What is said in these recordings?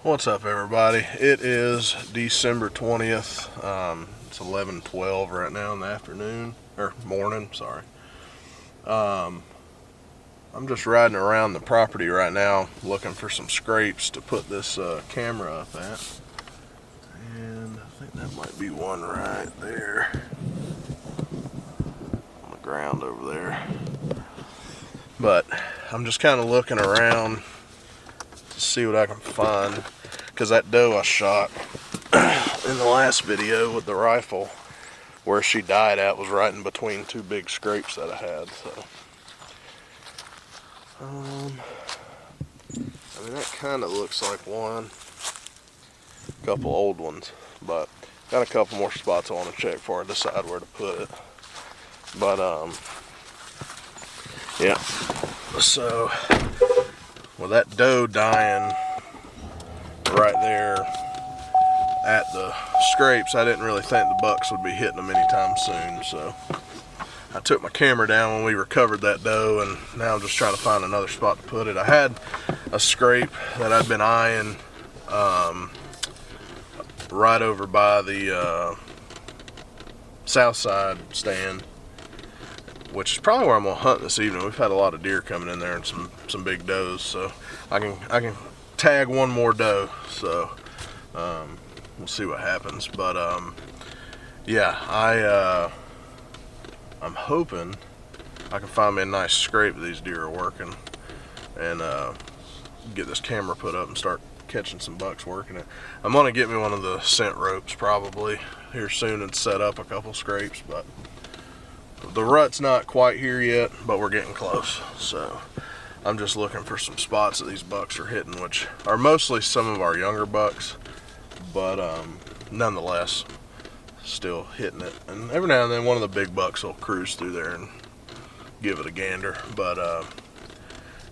What's up, everybody? It is December 20th. It's 11:12 right now in the afternoon, or morning, sorry. I'm just riding around the property right now looking for some scrapes to put this camera up at. And I think that might be one right there on the ground over there. But I'm just kind of looking around to see what I can find, because that doe I shot in the last video with the rifle, where she died at, was right in between two big scrapes that I had. So I mean, that kind of looks like one. A couple old ones, but got a couple more spots I want to check before I decide where to put it. But yeah, so with that doe dying right there at the scrapes, I didn't really think the bucks would be hitting them anytime soon. So I took my camera down when we recovered that doe, and now I'm just trying to find another spot to put it. I had a scrape that I'd been eyeing right over by the south side stand, which is probably where I'm gonna hunt this evening. We've had a lot of deer coming in there and some big does, so I can tag one more doe. So we'll see what happens. But yeah, I'm hoping I can find me a nice scrape that these deer are working, and get this camera put up and start catching some bucks working it. I'm gonna get me one of the scent ropes probably here soon and set up a couple scrapes, but the rut's not quite here yet, but we're getting close. So I'm just looking for some spots that these bucks are hitting, which are mostly some of our younger bucks, but nonetheless still hitting it. And every now and then one of the big bucks will cruise through there and give it a gander. But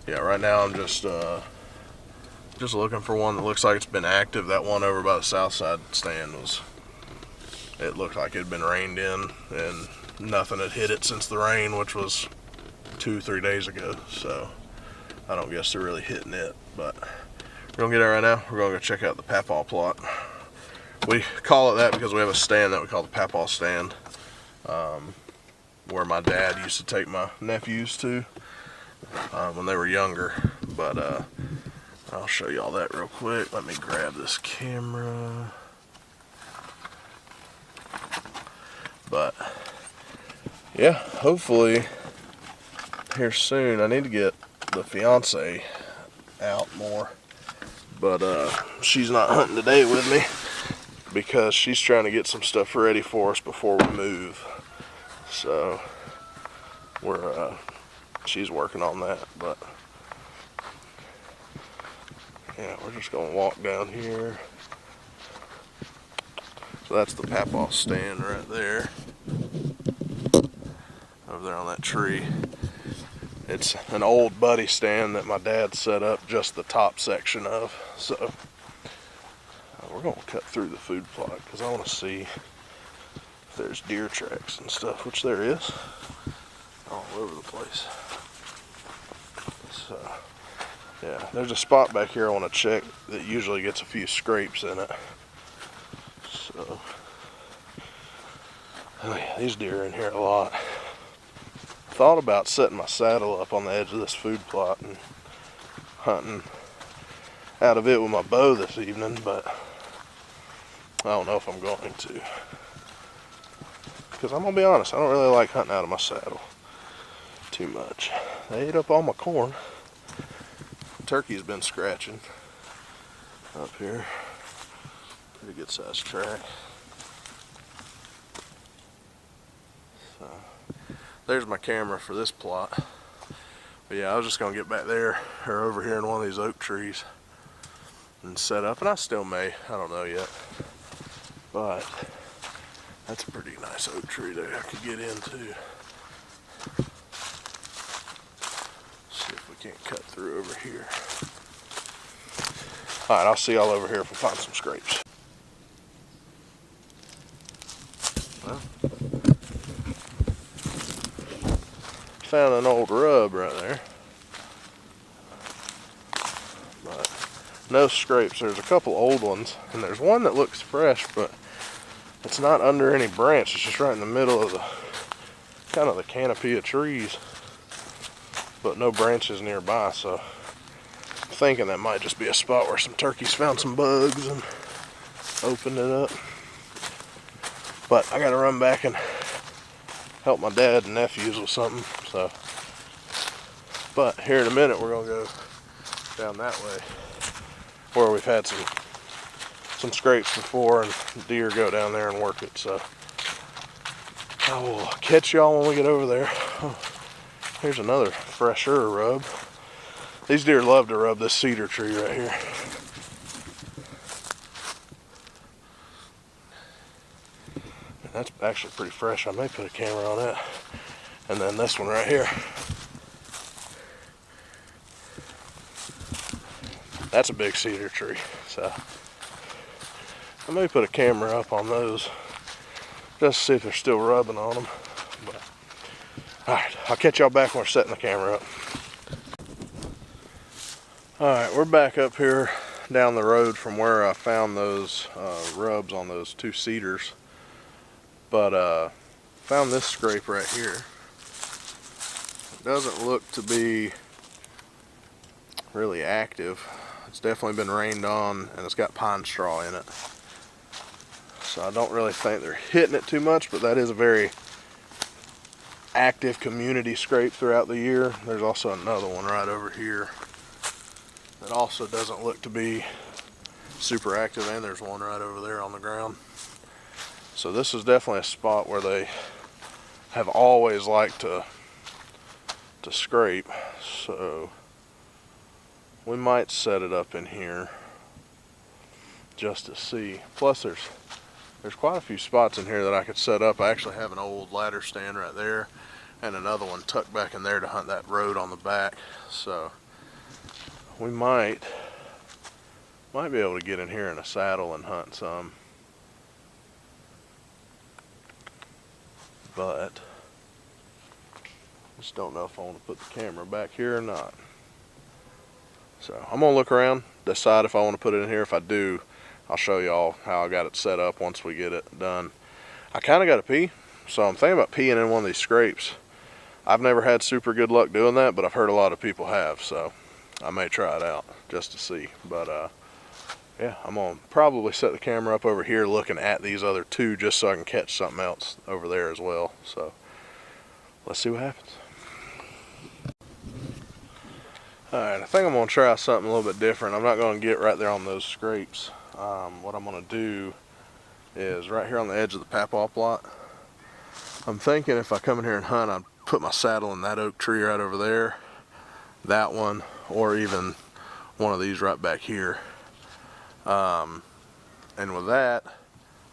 yeah, right now I'm just looking for one that looks like it's been active. That one over by the south side stand it looked like it had been rained in, and nothing had hit it since the rain, which was 2-3 days ago. So I don't guess they're really hitting it, but we're gonna get it right now. We're gonna go check out the papaw plot. We call it that because we have a stand that we call the papaw stand, where my dad used to take my nephews to when they were younger. But I'll show you all that real quick. Let me grab this camera. But yeah, hopefully here soon. I need to get the fiance out more, but she's not hunting today with me because she's trying to get some stuff ready for us before we move. So she's working on that. But yeah, we're just gonna walk down here. So that's the papaw stand right there, over there on that tree. It's an old buddy stand that my dad set up just the top section of. So we're gonna cut through the food plot because I want to see if there's deer tracks and stuff, which there is all over the place. So yeah, there's a spot back here I want to check that usually gets a few scrapes in it. So oh yeah, these deer are in here a lot. Thought about setting my saddle up on the edge of this food plot and hunting out of it with my bow this evening, but I don't know if I'm going to, because I'm gonna be honest, I don't really like hunting out of my saddle too much. They ate up all my corn. Turkey's been scratching up here. Pretty good sized track. So there's my camera for this plot. But yeah, I was just gonna get back there or over here in one of these oak trees and set up, and I still may, I don't know yet. But that's a pretty nice oak tree there I could get into. See if we can't cut through over here. Alright, I'll see y'all over here if we find some scrapes. Well, found an old rub right there, but no scrapes. There's a couple old ones, and there's one that looks fresh, but it's not under any branch. It's just right in the middle of the kind of the canopy of trees, but no branches nearby. So I'm thinking that might just be a spot where some turkeys found some bugs and opened it up. But I gotta run back and help my dad and nephews with something. So, but here in a minute we're gonna go down that way where we've had some scrapes before, and deer go down there and work it. So I will catch y'all when we get over there. Oh, here's another fresher rub. These deer love to rub this cedar tree right here. And that's actually pretty fresh. I may put a camera on it. And then this one right here. That's a big cedar tree. So I may put a camera up on those just to see if they're still rubbing on them. But, alright, I'll catch y'all back when we're setting the camera up. Alright, we're back up here down the road from where I found those rubs on those two cedars. But found this scrape right here. It doesn't look to be really active. It's definitely been rained on, and it's got pine straw in it. So I don't really think they're hitting it too much, but that is a very active community scrape throughout the year. There's also another one right over here that also doesn't look to be super active, and there's one right over there on the ground. So this is definitely a spot where they have always liked to scrape. So we might set it up in here just to see. Plus there's quite a few spots in here that I could set up. I actually have an old ladder stand right there and another one tucked back in there to hunt that road on the back. So we might be able to get in here in a saddle and hunt some. But just don't know if I want to put the camera back here or not. So I'm gonna look around, decide if I want to put it in here. If I do, I'll show y'all how I got it set up once we get it done. I kind of got to pee, so I'm thinking about peeing in one of these scrapes. I've never had super good luck doing that, but I've heard a lot of people have, so I may try it out just to see. But yeah, I'm gonna probably set the camera up over here looking at these other two just so I can catch something else over there as well. So let's see what happens. Alright, I think I'm going to try something a little bit different. I'm not going to get right there on those scrapes. What I'm going to do is right here on the edge of the papaw plot. I'm thinking if I come in here and hunt, I'd put my saddle in that oak tree right over there, that one, or even one of these right back here. And with that,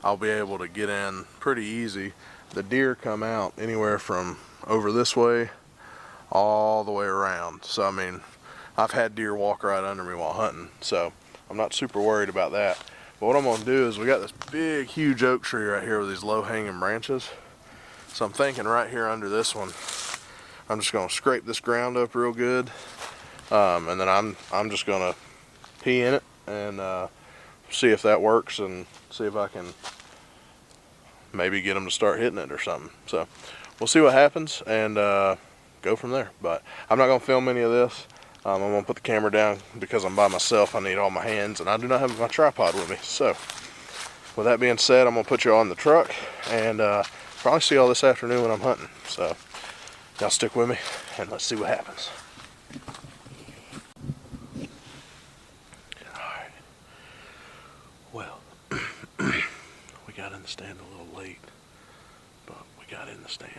I'll be able to get in pretty easy. The deer come out anywhere from over this way all the way around. So I mean, I've had deer walk right under me while hunting, so I'm not super worried about that. But what I'm going to do is we got this big, huge oak tree right here with these low-hanging branches. So I'm thinking right here under this one, I'm just going to scrape this ground up real good, and then I'm just going to pee in it and see if that works and see if I can maybe get them to start hitting it or something. So we'll see what happens and go from there. But I'm not going to film any of this. I'm going to put the camera down because I'm by myself. I need all my hands, and I do not have my tripod with me. So with that being said, I'm going to put you all in the truck and probably see y'all this afternoon when I'm hunting. So y'all stick with me and let's see what happens. Alright. Well, we got in the stand a little late, but we got in the stand.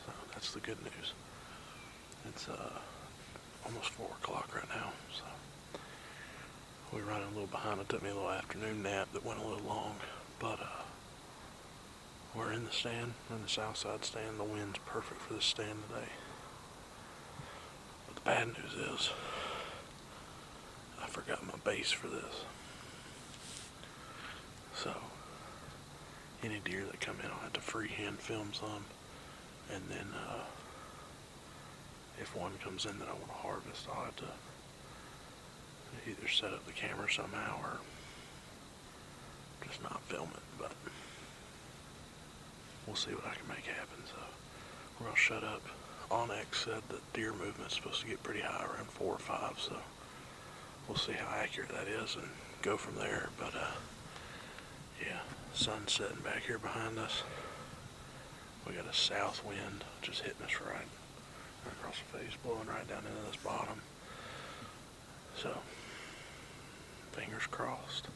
So that's the good news. It's almost 4 o'clock right now, so we're running a little behind. It took me a little afternoon nap that went a little long, but we're in the stand. We're in the south side stand. The wind's perfect for this stand today. But the bad news is I forgot my base for this. So any deer that come in, I'll have to freehand film some, and then if one comes in that I want to harvest, I'll have to either set up the camera somehow or just not film it, but we'll see what I can make happen. So we're gonna shut up. Onyx said that deer movement's supposed to get pretty high, around 4 or 5, so we'll see how accurate that is and go from there. But yeah, sun's setting back here behind us. We got a south wind just hitting us right across the face, blowing right down into this bottom. So fingers crossed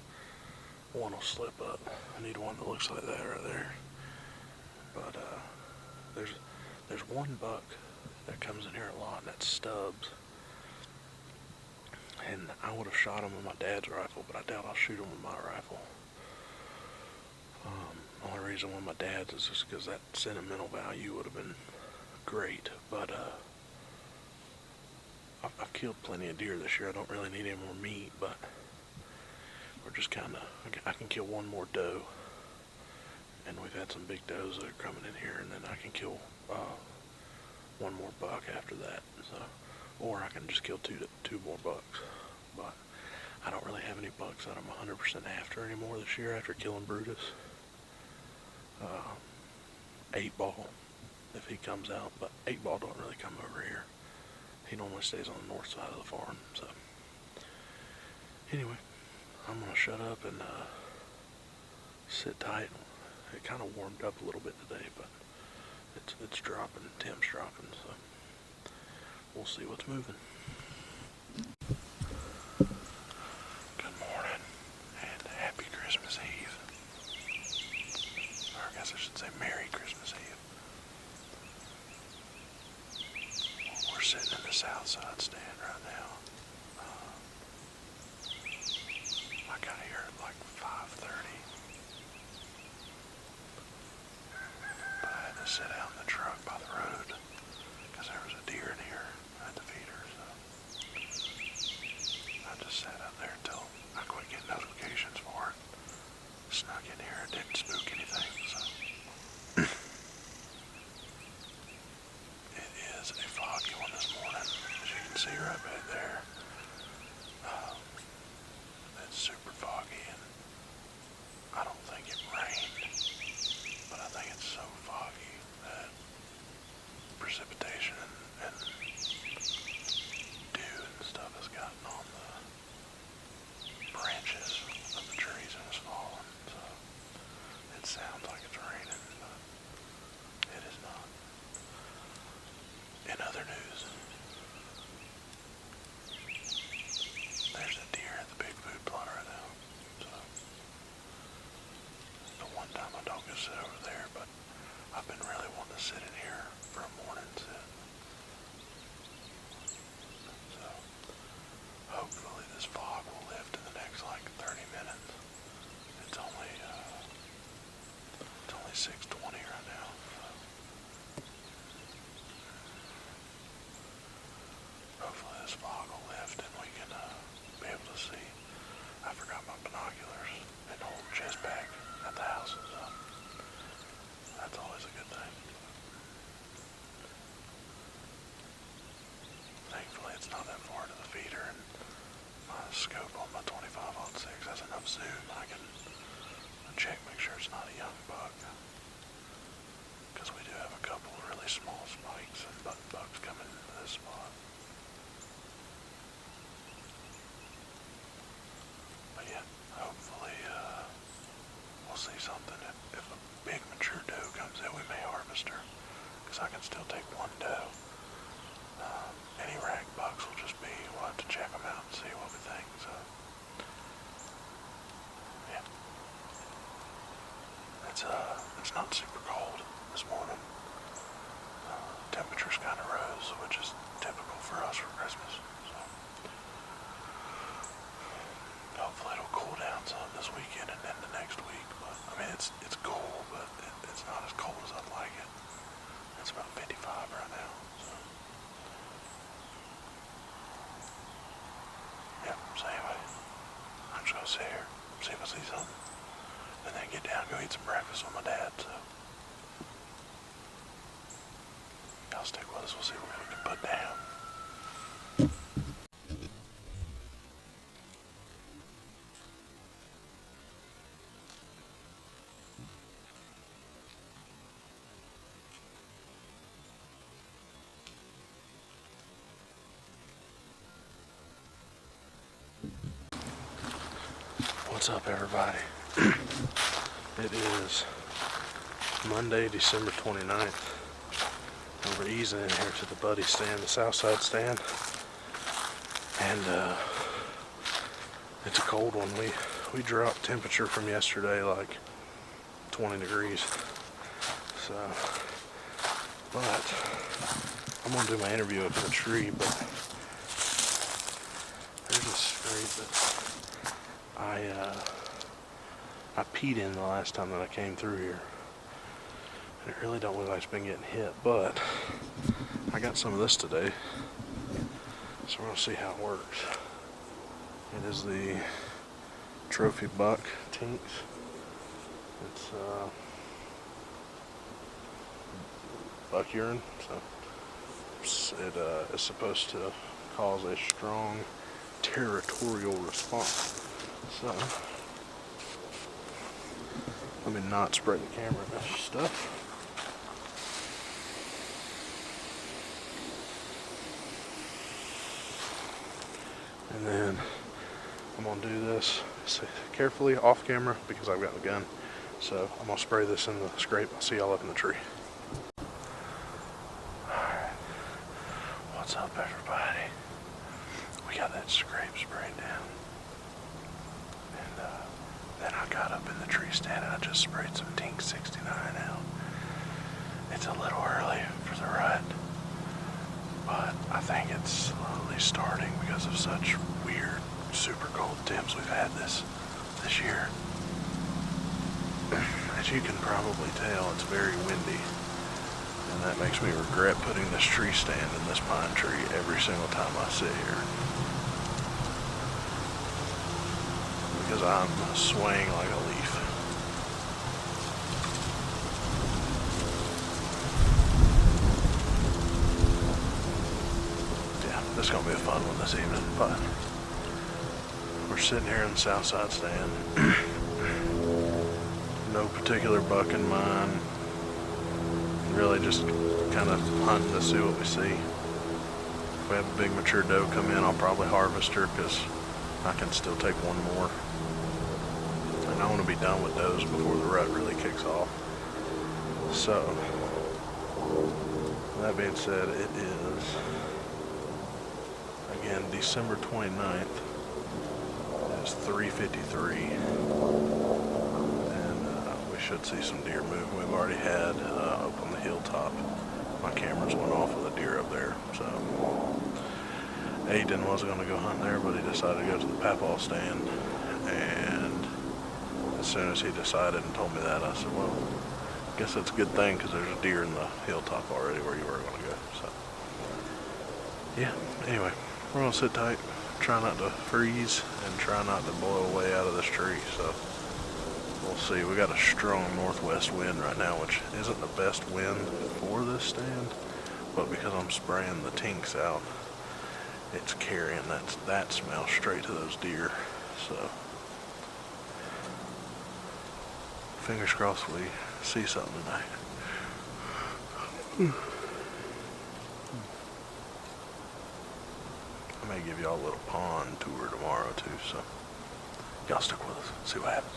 one will slip up. I need one that looks like that right there. But there's one buck that comes in here a lot, and that's Stubs. And I would have shot him with my dad's rifle, but I doubt I'll shoot him with my rifle. Only reason with my dad's is just because that sentimental value would have been great. But I've killed plenty of deer this year. I don't really need any more meat, but we're just kind of, I can kill one more doe. And we've had some big does that are coming in here, and then I can kill one more buck after that. So, or I can just kill two more bucks. But I don't really have any bucks that I'm 100% after anymore this year after killing Brutus. 8-ball, if he comes out, but 8-ball don't really come over here. He normally stays on the north side of the farm. So anyway, I'm gonna shut up and sit tight. It kind of warmed up a little bit today, but it's dropping. Temp's dropping, so we'll see what's moving. Good morning and happy Christmas Eve. Or I guess I should say Merry Christmas Eve. We're sitting in the south side stand right now. I got here at like 5:30. But I had to sit out in the truck by the road because there was a deer in here at the feeder. So I just sat out there until I quit getting notifications for it. Snuck in here, it didn't spook anything. So it is a foggy one this morning, as you can see right back there. It's super foggy, and I don't think it rained, but I think it's so foggy that precipitation and dew and stuff has gotten on the branches of the trees and is falling. So it sounds like it's raining, but it is not. In other news, there's a deer at the big food plot right now. So the one time I don't go sit over there, but I've been really wanting to sit in here for a morning sit. So hopefully this fog will lift in the next like 30 minutes. It's only 6:20 right now. So hopefully this fog will lift and we can be able to see. I forgot my binoculars in the old chest bag at the house, so that's always a good thing. Thankfully it's not that far to the feeder, and my scope on my 25-06 has enough zoom. I can check, make sure it's not a young buck, because we do have a couple of really small spikes and button bucks coming into this spot. But yeah, hopefully we'll see something. If a big mature doe comes in, we may harvest her, because I can still take one doe. Any rack bucks will just be, we'll have to check them out and see what we think. So yeah, it's not super cold this morning. Temperatures kind of rose, which is typical for us for Christmas. So hopefully it'll cool down some this weekend and then the next week. But I mean, it's cool, but it's not as cold as I'd like it. It's about 55 right now. So yeah. So anyway, I'm just gonna sit here, see if I see something, and then get down and go eat some breakfast with my dad. So y'all stick with us. We'll see what we can put down. What's up, everybody? It is Monday, December 29th, and we're easing in here to the buddy stand, the Southside stand, and it's a cold one. We dropped temperature from yesterday like 20 degrees, so, but I'm gonna do my interview up in the tree, but there's a scrape that I peed in the last time that I came through here. And it really don't look like it's been getting hit, but I got some of this today, so we're gonna see how it works. It is the trophy buck tinks. It's buck urine, so it is supposed to cause a strong territorial response. So let me not spray the camera in this stuff. And then I'm gonna do this carefully off camera because I've got the gun. So I'm gonna spray this in the scrape. I'll see y'all up in the tree. Alright, what's up, everybody? We got that scrape sprayed down. And then I got up in the tree stand and I just sprayed some Tink 69 out. It's a little early for the rut, but I think it's slowly starting because of such weird, super cold temps we've had this year. As you can probably tell, it's very windy, and that makes me regret putting this tree stand in this pine tree every single time I sit here, because I'm swaying like a leaf. Yeah, this is gonna be a fun one this evening, but we're sitting here in the Southside stand. No particular buck in mind. Really just kind of hunting to see what we see. If we have a big mature doe come in, I'll probably harvest her because I can still take one more. And I want to be done with does before the rut really kicks off. So, that being said, it is, again, December 29th. It is 3:53. Should see some deer moving. We've already had up on the hilltop. My cameras went off with a deer up there, so Aiden was going to go hunt there, but he decided to go to the papaw stand. And as soon as he decided and told me that, I said, well, I guess that's a good thing because there's a deer in the hilltop already where you were going to go. So yeah, anyway, we're going to sit tight, try not to freeze, and try not to blow away out of this tree. So we'll see. We got a strong northwest wind right now, which isn't the best wind for this stand, but because I'm spraying the tinks out, it's carrying that smell straight to those deer. So fingers crossed we see something tonight. I may give y'all a little pond tour tomorrow too, so y'all stick with us, see what happens.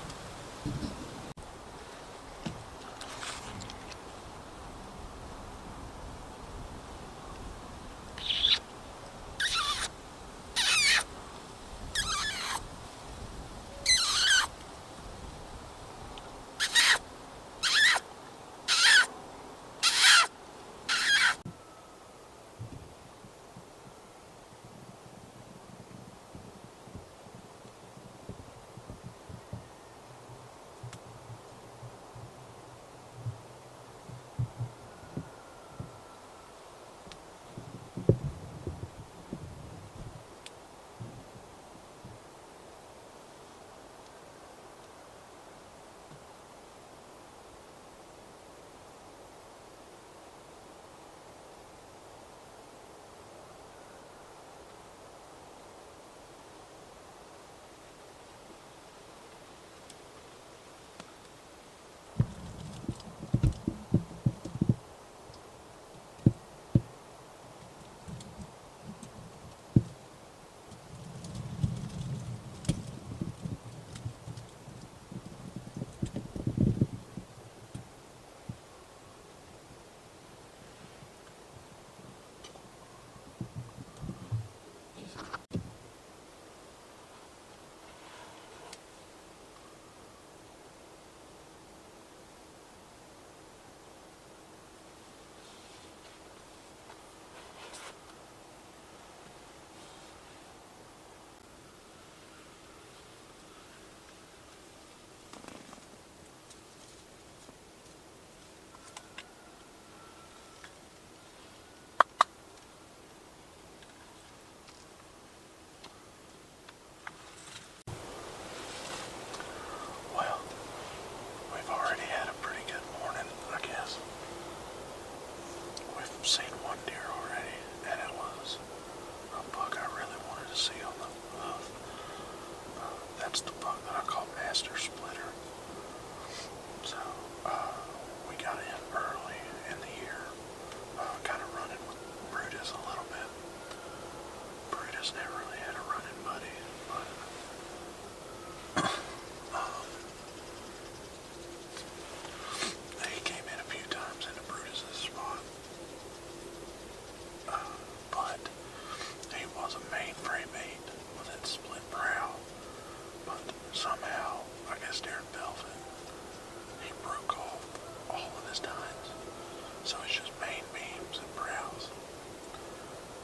master splitter. So we got in early in the year, kind of running with Brutus a little bit. Brutus never really had a running buddy, but he came in a few times into Brutus's spot. But he was a mainframe 8 with that split brow. But somehow, I guess during velvet, he broke off all of his tines. So it's just main beams and brows.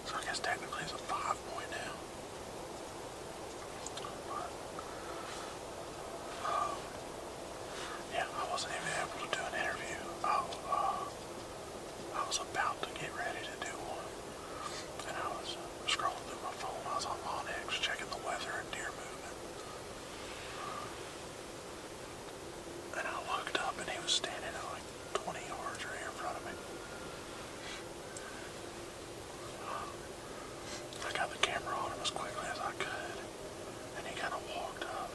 So I guess technically it's a 5-point now. But, yeah, I wasn't even able to do an interview. I was about to get ready to do one. And I was scrolling through my phone. I was on Onyx checking the weather and deer movement. And I looked up and he was standing at like 20 yards right here in front of me. I got the camera on him as quickly as I could. And he kind of walked up.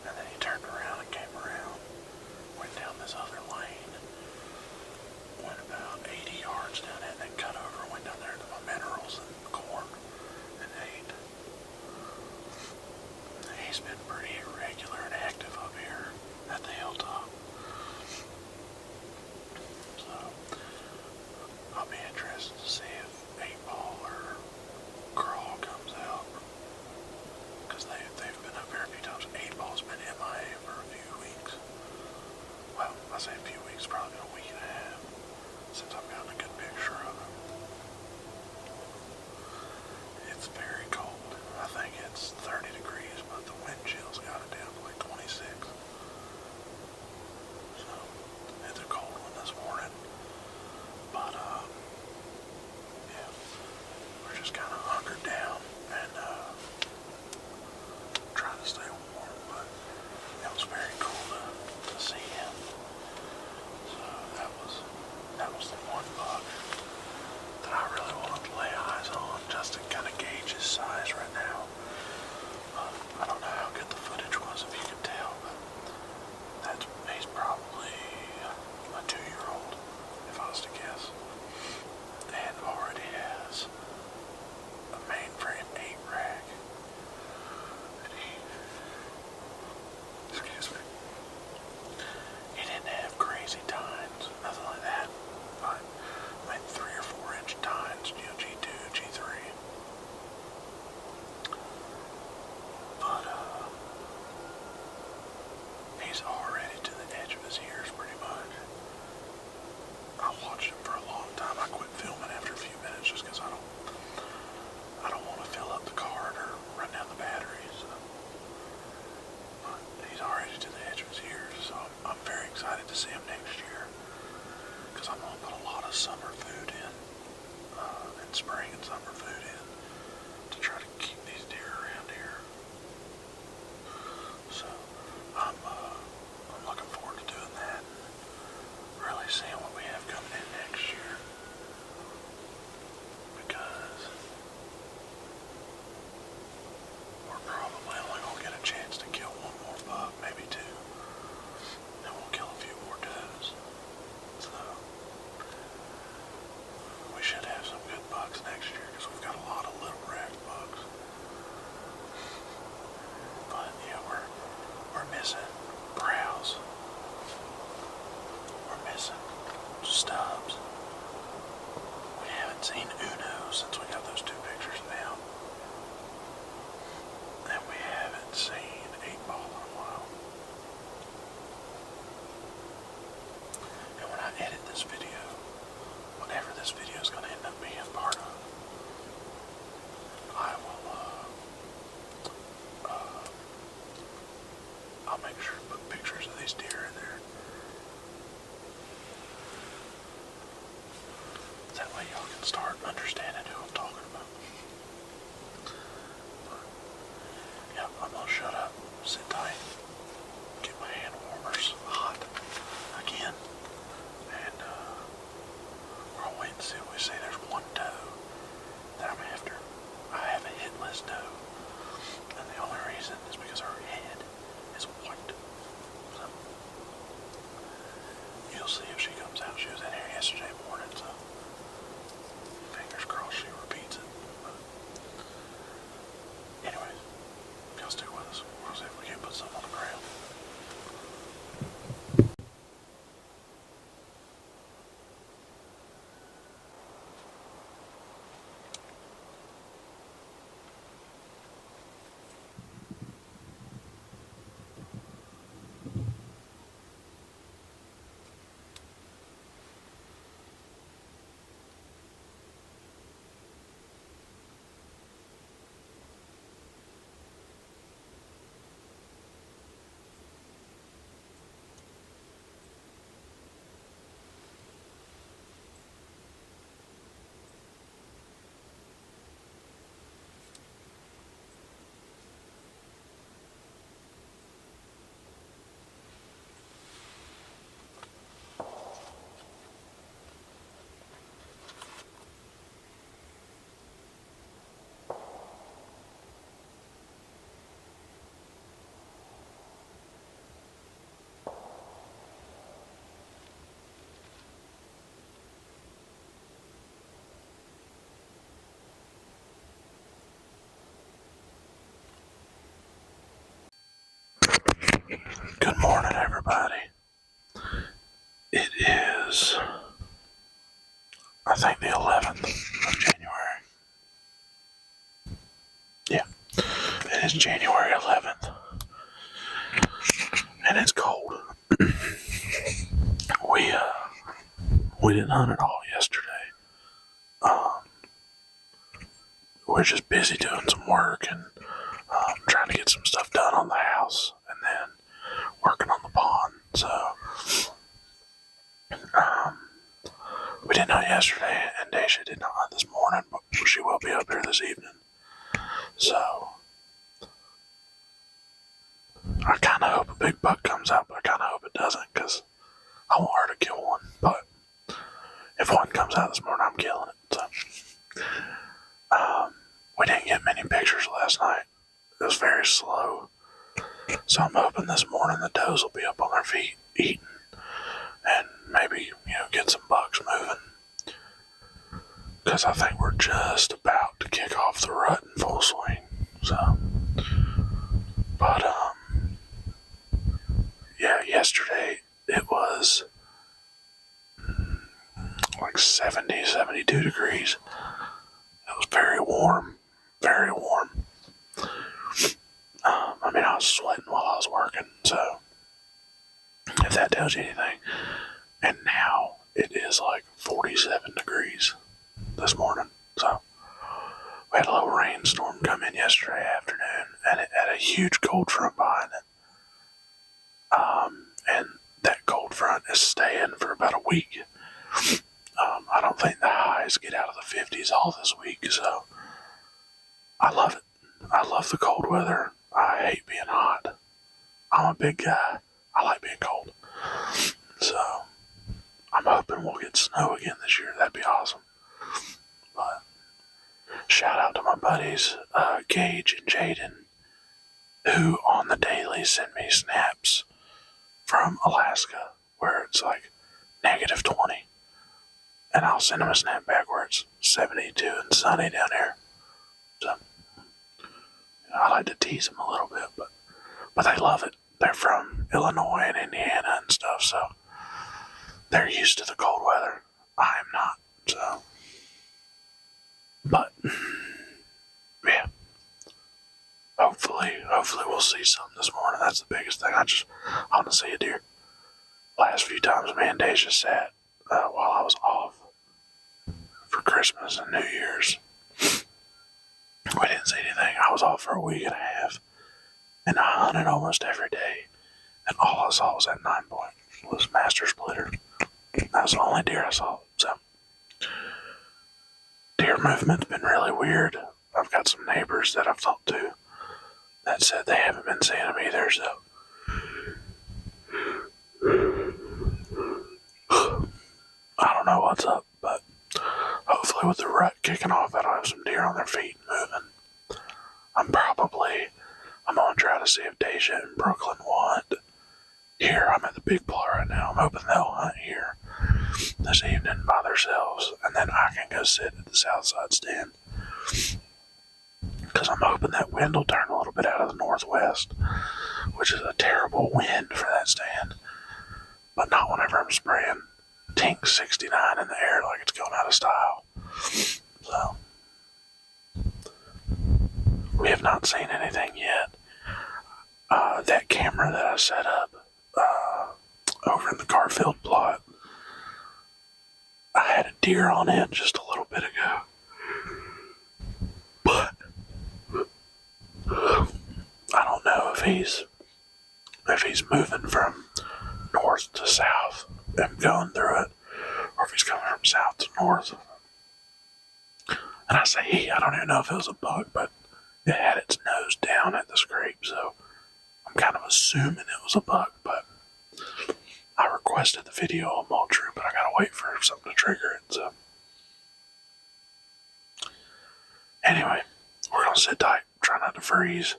And then he turned around and came around. Went down this other lane. Went about 80 yards down it and then cut over and went down there to my minerals and corn and ate. He's been pretty irregular and active up here at the hilltop. So I'll be interested to see if 8-ball or crawl comes out. Because they've been up here a few times. 8-ball's been MIA for a few weeks. Well, I say a few weeks, probably been a week and a half since I've gotten a good picture of him. It's very cold. I think it's 30 degrees, but the wind chill's got it down to like 26. So, it's a cold one this morning. But, yeah, we're just kind of hunkered down and, trying to stay warm, but it was very cool to see him. So, that was the one buck that I really wanted to lay eyes on, just to kind of gauge his size right now. I don't know how good the footage was, if you could tell, but he's probably a 2-year-old, if I was to guess, and already has a mainframe 8 rag. And excuse me, he didn't have crazy tines, nothing like that, but I mean 3 or 4 inch tines, G2, G3. But, he's already to the edge of his ears pretty much. I watched him for a long time. I quit filming after a few minutes just because I don't want to fill up the card or run down the batteries. So. But he's already to the edge of his ears, so I'm very excited to see him next year. Because I'm going to put a lot of summer food in, and spring and summer food in, to try to keep these deer around here. So, I'm looking forward to doing that, and really seeing what we have coming in next year. Because we're probably only going to get a chance to kill one more buck, maybe 2. And we'll kill a few more does. So, we should have some good bucks next year, because we've got a lot of little rag bucks. But yeah, we're missing brows. We're missing stubs. We haven't seen Uno since we got those 2 pictures now. And we haven't seen 8-ball in a while. And when I edit this video, whatever this video is going to end up being part of, I will, I'll make sure to put pictures of these deer in there. That way y'all can start understanding who I'm talking about. But, yeah, I'm gonna shut up, sit tight, get my hand warmers hot again, and we're gonna wait and see what we see. There's one doe that I'm after. I have a hitless doe, and the only reason is because her head is white. Good morning, everybody. It is, I think, the 11th of January. Yeah, it is January 11th, and it's cold. We didn't hunt at all yesterday. We're just busy doing some work and trying to get some stuff done on the house, and then working on the pond. So we didn't hunt yesterday, and Daisha did not hunt this morning, but she will be up here this evening. So I kind of hope a big buck comes out, but I kind of hope it doesn't, because I want her to kill one. But if one comes out this morning, I'm killing it. So we didn't get many pictures last night. It was very slow. So I'm hoping this morning the does will be up on their feet eating, and maybe, get some bucks moving. Because I think we're just about to kick off the rut in full swing. So, but yeah, yesterday it was like 70, 72 degrees. It was very warm, very warm. I was sweating while I was working, so if that tells you anything. And now it is like 47 degrees this morning. So we had a little rainstorm come in yesterday afternoon, and it had a huge cold front behind it. And that cold front is staying for about a week. I don't think the highs get out of the 50s all this week, so I love it. I love the cold weather. I hate being hot. I'm a big guy. I like being cold. So I'm hoping we'll get snow again this year. That'd be awesome. But shout out to my buddies, Gage and Jaden, who on the daily send me snaps from Alaska where it's like -20. And I'll send them a snap back where it's 72 and sunny down here. So I like to tease them a little bit, but they love it. They're from Illinois and Indiana and stuff, so they're used to the cold weather. I am not, so. But yeah, hopefully we'll see something this morning. That's the biggest thing. I want to see a deer. Last few times me and Deja sat while I was off for Christmas and New Year's, we didn't see anything. I was off for a week and a half, and I hunted almost every day, and all I saw was that 9-point was Master Splitter. That was the only deer I saw. So deer movement's been really weird. I've got some neighbors that I've talked to that said they haven't been seeing them either, so I don't know what's up, but hopefully with the rut kicking off, that'll have some deer on their feet moving. I'm going to try to see if Deja and Brooklyn want. Here, I'm at the big ball right now. I'm hoping they'll hunt here this evening by themselves, and then I can go sit at the south side stand. Because I'm hoping that wind will turn a little bit out of the northwest, which is a terrible wind for that stand. But not whenever I'm spraying Tink 69 in the air like it's going out of style. So we have not seen anything yet. That camera that I set up over in the Garfield plot, I had a deer on it just a little bit ago. But I don't know if he's moving from north to south and going through it, or if he's coming from south to north. And I say I don't even know if it was a buck, but it had its nose down at the scrape, so I'm kind of assuming it was a buck, but I requested the video on Moultrie, but I gotta wait for something to trigger it, so. Anyway, we're gonna sit tight, try not to freeze.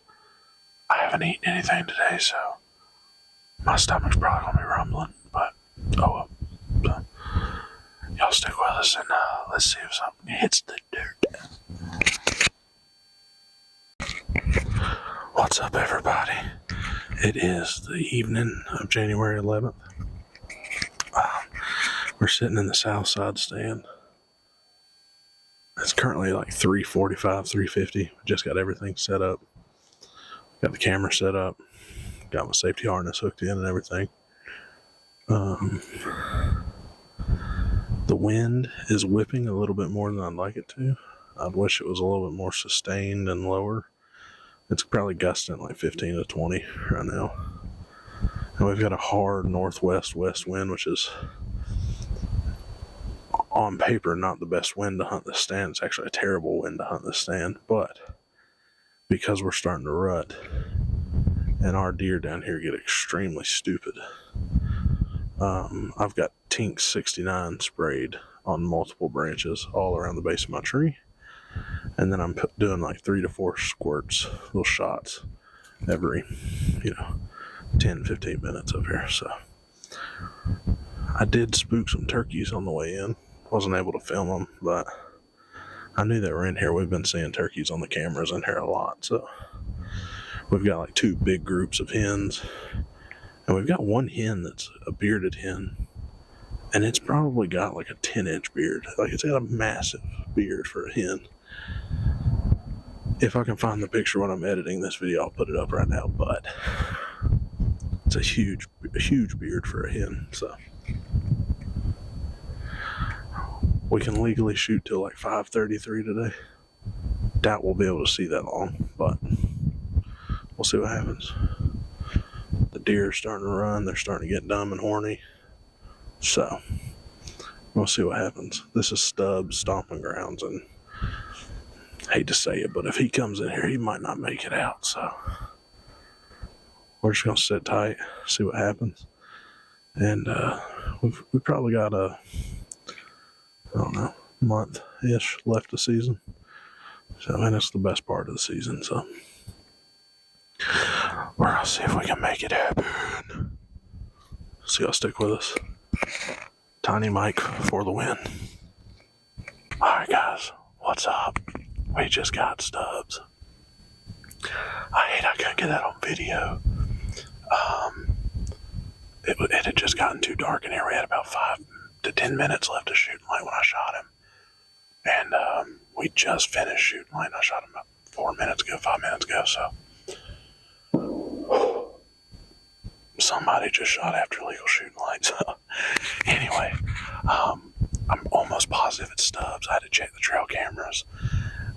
I haven't eaten anything today, so my stomach's probably gonna be rumbling, but oh well. So, y'all stick with us and let's see if something hits the dirt. What's up, everybody? It is the evening of January 11th. We're sitting in the south side stand. It's currently like 3:45, 3:50. Just got everything set up. Got the camera set up. Got my safety harness hooked in and everything. The wind is whipping a little bit more than I'd like it to. I'd wish it was a little bit more sustained and lower. It's probably gusting like 15 to 20 right now. And we've got a hard northwest west wind, which is on paper not the best wind to hunt this stand. It's actually a terrible wind to hunt this stand, but because we're starting to rut and our deer down here get extremely stupid, I've got Tink 69 sprayed on multiple branches all around the base of my tree, and then I'm doing like 3 to 4 squirts, little shots every 10-15 minutes up here. So I did spook some turkeys on the way in. Wasn't able to film them, but I knew they were in here. We've been seeing turkeys on the cameras in here a lot. So we've got like 2 big groups of hens, and we've got one hen that's a bearded hen, and it's probably got like a 10-inch beard. Like, it's got a massive beard for a hen. If I can find the picture when I'm editing this video, I'll put it up right now, but it's a huge beard for a hen. So we can legally shoot till like 5:33 today. Doubt we'll be able to see that long, but we'll see what happens. The deer are starting to run. They're starting to get dumb and horny. So we'll see what happens. This is Stubs' stomping grounds, and I hate to say it, but if he comes in here, he might not make it out. So we're just going to sit tight, see what happens. And we've probably got a month-ish left of season. So, and it's the best part of the season, so we're gonna see if we can make it happen. So y'all stick with us. Tiny mic for the win. Alright guys, what's up? We just got Stubs. I hate I couldn't get that on video. It had just gotten too dark in here. We had about 5 to 10 minutes left of shooting light when I shot him. And we just finished shooting light. I shot him about 5 minutes ago, so somebody just shot after legal shooting light. So anyway, I'm almost positive it's Stubs. I had to check the trail cameras.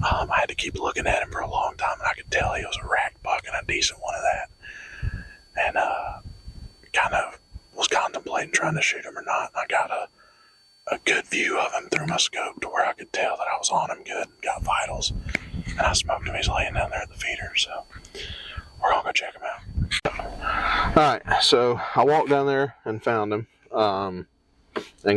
I had to keep looking at him for a long time, and I could tell he was a rack buck and a decent one of that. And kind of was contemplating trying to shoot him or not. I got a good view of him through my scope to where I could tell that I was on him good and got vitals. And I smoked him. He's laying down there at the feeder, so we're gonna go check him out. Alright, so I walked down there and found him, and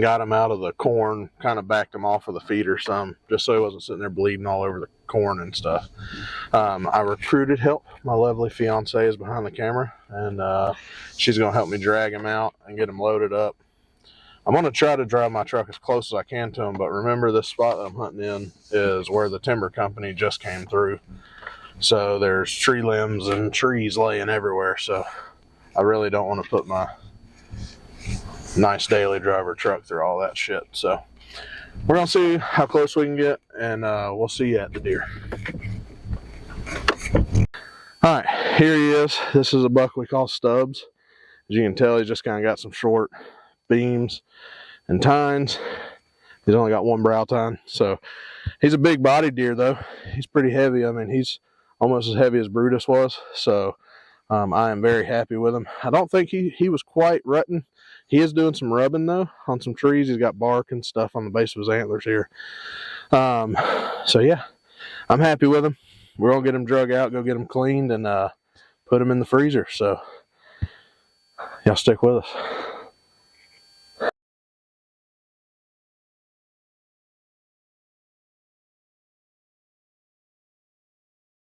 got him out of the corn, kind of backed him off of the feeder some, just so he wasn't sitting there bleeding all over the corn and stuff. I recruited help. My lovely fiance is behind the camera, and she's gonna help me drag him out and get him loaded up. I'm going to try to drive my truck as close as I can to him, but remember, this spot that I'm hunting in is where the timber company just came through. So there's tree limbs and trees laying everywhere, so I really don't want to put my nice daily driver truck through all that shit. So we're going to see how close we can get, and we'll see you at the deer. Alright, here he is. This is a buck we call Stubs. As you can tell, he's just kind of got some short beams and tines. He's only got one brow tine, so he's a big body deer though. He's pretty heavy. I mean, he's almost as heavy as Brutus was, so I am very happy with him. I don't think he was quite rutting. He is doing some rubbing though on some trees. He's got bark and stuff on the base of his antlers here. So yeah, I'm happy with him. We're gonna get him drug out, go get him cleaned, and put him in the freezer. So y'all stick with us.